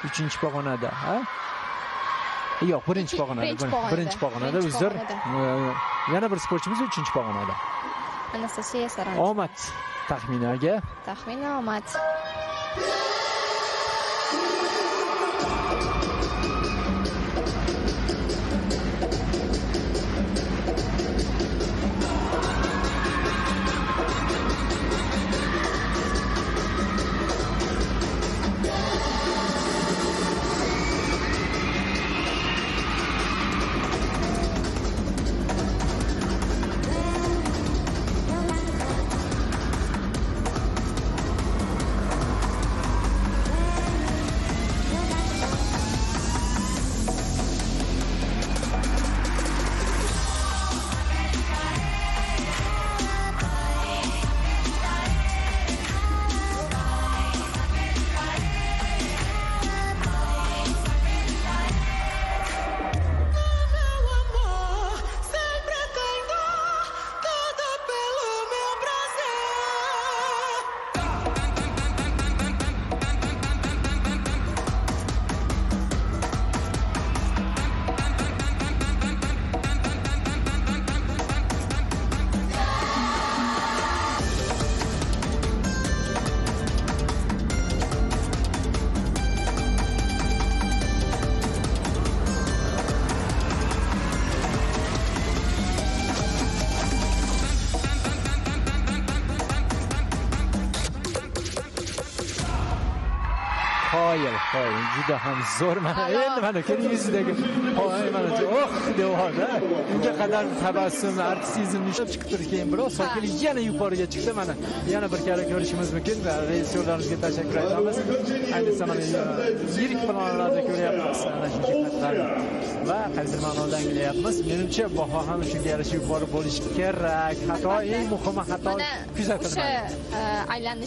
3-chi pog'onada, ha? Yo'q, birinchi pog'onada. Uzr. Yana bir sportchimiz 3-chi pog'onada. Anastasiya Saranjova. Omad taxminaga. Taxmin omad. Qoyil, juda ham zo'r. Mana endi mana keling yuzidagi mana devorda unga qadar tabassum, artistizmni ushlab chiqib turib, keyin biroz sokinlik yana yuqoriga chiqdi. Mana yana bir karra ko'rishimiz mumkin va rejissyorlarimizga tashakkur aytamiz. Ayniqsa mana yirik planlarda ko'ryapmiz ana shu jihatlarni va qaysi ma'noda anglayapmiz. Menimcha baho ham shunga yarasha yuqori bo'lishi kerak. Xato eng muhimi xato kuzatilmaydi. O'sha aylanish